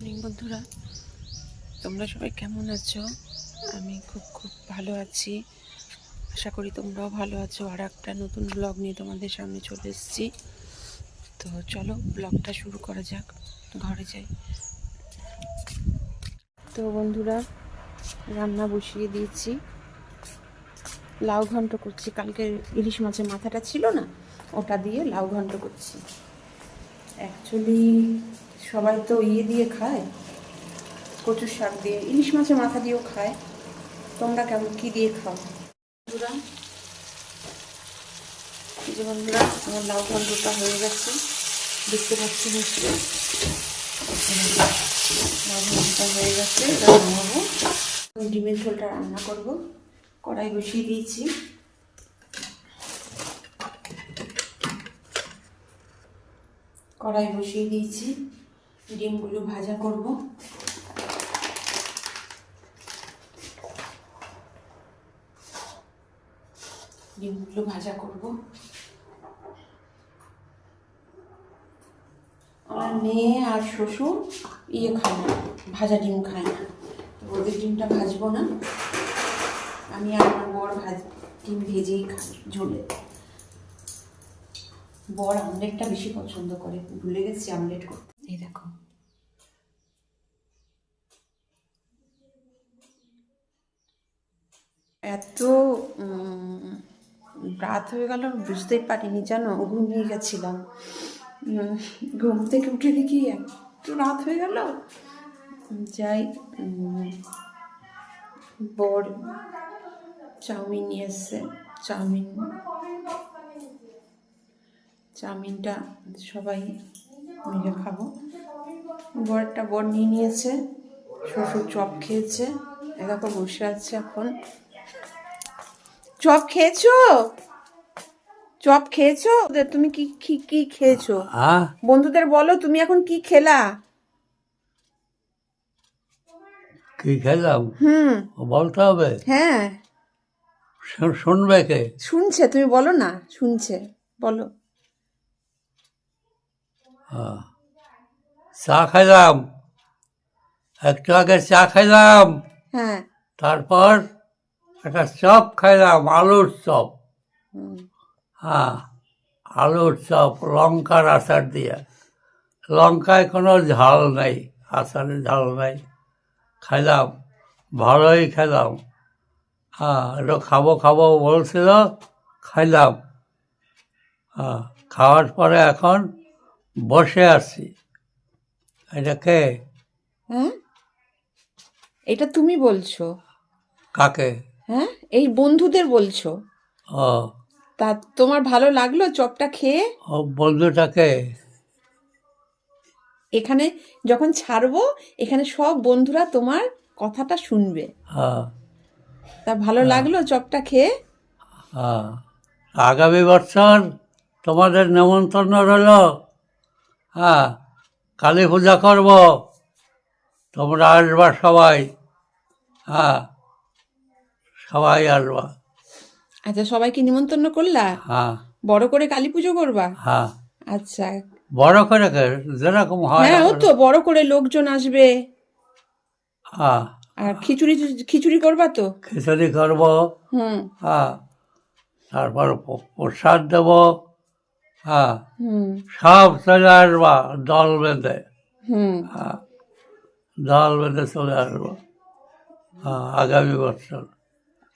বন্ধুরা, তোমরা সবাই কেমন আছো? আমি খুব ভালো আছি। আশা করি তোমরাও ভালো আছো। আর একটা নতুন ব্লগ নিয়ে তোমাদের সামনে চলে এসেছি। তো চলো ব্লগটা শুরু করা যাক। ঘরে যাই। তো বন্ধুরা, রান্না বসিয়ে দিয়েছি। লাউ ঘন্ট করছি। কালকে ইলিশ মাছের মাথাটা ছিল না, ওটা দিয়ে লাউ ঘন্ট করছি। অ্যাকচুয়ালি সবাই তো দিয়ে খায়, কচুর শাক দিয়ে, ইলিশ মাছের মাথা দিয়েও খায়। তোমরা কেমন কী দিয়ে খাও বন্ধুরা? এই যে বন্ধুরা, আমার লাউ ঘন্টটা হয়ে গেছে, দেখতে পাচ্ছি নিশ্চয়ই। লাউ ঘন্টটা হয়ে গেছে, এটা নামাবো। ডিমের ঝোলটা রান্না করব। কড়াই বসিয়ে দিয়েছি। ডিমগুলো ভাজা করব। আমার মেয়ে আর শ্বশুর খায় না, ভাজা ডিম খায় না। ওদের ডিমটা ভাজবো না, আমি আর আমার বর ডিম ভেজেই খাই ঝোলে। বর আমলেটটা বেশি পছন্দ করে, ভুলে গেছি আমলেট করতে। এই দেখো, এত রাত হয়ে গেল বুঝতেই পারিনি, জানো, ঘুমিয়ে গেছিলাম। ঘুম থেকে উঠে দেখি এত রাত হয়ে গেল। যাই, বর চাউমিন নিয়ে এসছে। চাউমিনটা সবাই মিলে খাবো। বর নিয়ে নিয়েছে, শ্বশুর চপ খেয়েছে, এরকম বসে আছে এখন। চপ খেয়েছো? তুমি কি খেয়েছো? বন্ধুদের বলো তুমি এখন কি খেলা? কি খেলাম বলতে হবে? হ্যাঁ, শুনবে কে? শুনছে, তুমি বলো না। শুনছে, বলো। চা খাইলাম, একটু আগে চা খাইলাম। হ্যাঁ, তারপর একটা চপ খাইলাম, আলুর চপ। আলুর চপ লঙ্কার আচার দিয়ে। লঙ্কায় কোনো ঝাল নেই, আচারে ঝাল নেই। খাইলাম, ভালোই খেলাম। একটু খাবো বলছিল, খাইলাম। খাওয়ার পরে এখন বসে আছি। এটা কে? হ্যাঁ, এটা তুমি বলছো? কাকে? হ্যাঁ, এই বন্ধুদের বলছো। ও, তা তোমার ভালো লাগলো চপটা খেয়ে? ও বন্ধুটাকে এখানে যখন ছাড়বো, এখানে সব বন্ধুরা তোমার কথাটা শুনবে। তা ভালো লাগলো চপটা খেয়ে? আগামী বছর তোমাদের নেমন্তন্ন রইল। কালী পূজা করব, তোমরা আসবা সবাই। সবাই আসবা। আচ্ছা, সবাইকে নিমন্ত্রণ করলা? বড় করে কালী পুজো করবা? আচ্ছা, বড় করে যেরকম হয়। হ্যাঁ, ও তো বড় করে লোকজন আসবে। আর খিচুড়ি করবা তো? খিচুড়ি করব। তারপর প্রসাদ দেব। সব চলে আসবা দল বেঁধে। দল বেঁধে চলে আসবো আগামী বছর।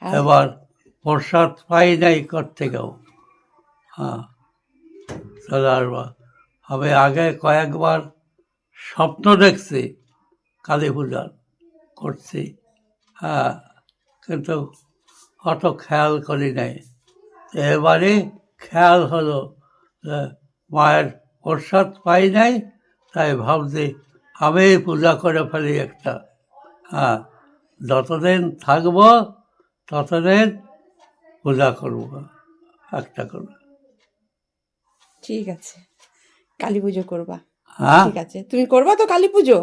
এবার প্রসাদ পাই নাই কোত্থেকেও। চলে আসবা। আমি আগে কয়েকবার স্বপ্ন দেখছি কালী পূজার করছি, কিন্তু অত খেয়াল করি নাই। এবারে খেয়াল হলো যে মায়ের প্রসাদ পাই নাই, তাই ভাবছি আমি পূজা করে ফেলি একটা। যতদিন থাকবো ততদিন পূজা করবো একটা করে। ঠিক আছে, কালী পুজো করবা? ঠিক আছে, তুমি করবা তো কালী পুজো?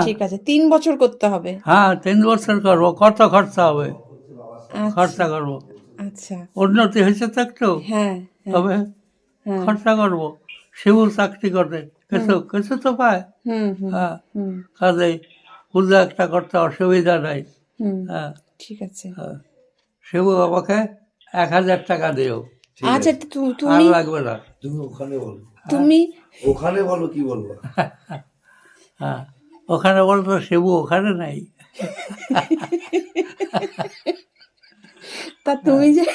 ঠিক আছে, 3 বছর করতে হবে। 3 বছর করবো। কত খরচা হবে? খরচা করবো। আচ্ছা, উন্নতি হয়েছে তো একটু, হ্যাঁ, তবে খরচা করবো। শিবু চাকরি করে, কিছু কিছু তো পায়। হুম হুম হ্যাঁ, হুম কাজেই পূজা একটা করতে অসুবিধা নাই। হুম হ্যাঁ, ঠিক আছে। হ্যাঁ। শিবু আমাকে 1,000 টাকা দিও, ঠিক আচ্ছা আছে, আর তুমি লাগবে না। তুমি ওখানে বলো, তুমি ওখানে বলো কি বলবো। হ্যাঁ, ওখানে বলতো শিবু ওখানে নাই। তা তুমি যে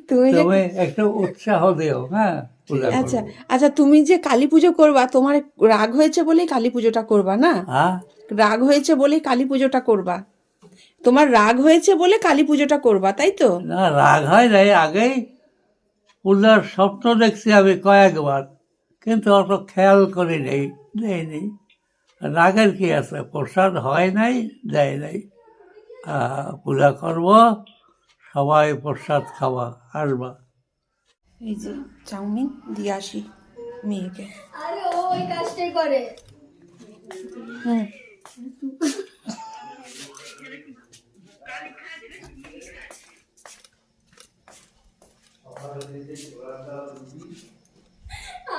তুমি যে তুমি একটু উৎসাহ দিও, হ্যাঁ, পূজা আচ্ছা করবো। আচ্ছা তুমি যে কালী পুজো করবা, তোমার রাগ হয়েছে বলেই কালী পুজোটা করবা না? হ্যাঁ, রাগ হয়েছে বলেই কালী পুজোটা করবা, তোমার রাগ হয়েছে বলে কালী পুজোটা করবা, তাই তো? না রাগ হয় নাই, আগেই পূজার স্বপ্ন দেখছি আমি কয়েকবার, কিন্তু অত খেয়াল করি নেই, দেয়নি। রাগের কি আছে, প্রসাদ হয় নাই, দেয় নাই। পূজা করব, সবাই প্রসাদ খাওয়া, আসবা। এই যে চাউমিন দিয়ে আসি মেয়েকে। আরে ও ওই কাজটাই করে। হুম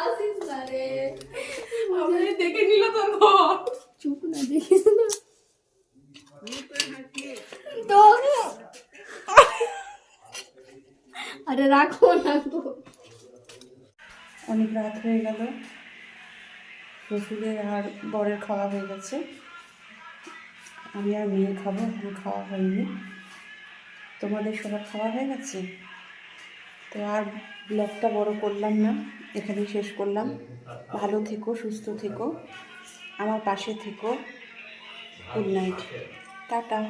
আসিস না রে, আমাদের দেখে নিল তোর ঘর। চুপ না, দেখিস না তো। আরে রাখো না গো। অনেক রাত হয়ে গেল, শ্বশুরের আর বরের খাওয়া হয়ে গেছে, আমি আর মেয়ে খাবো, এখন খাওয়া হয়নি। তোমাদের সবার খাওয়া হয়ে গেছে? তো আর ব্লগটা বড় করলাম না, এখানেই শেষ করলাম। ভালো থেকো, সুস্থ থেকো, আমার পাশে থেকো। Good night, tata.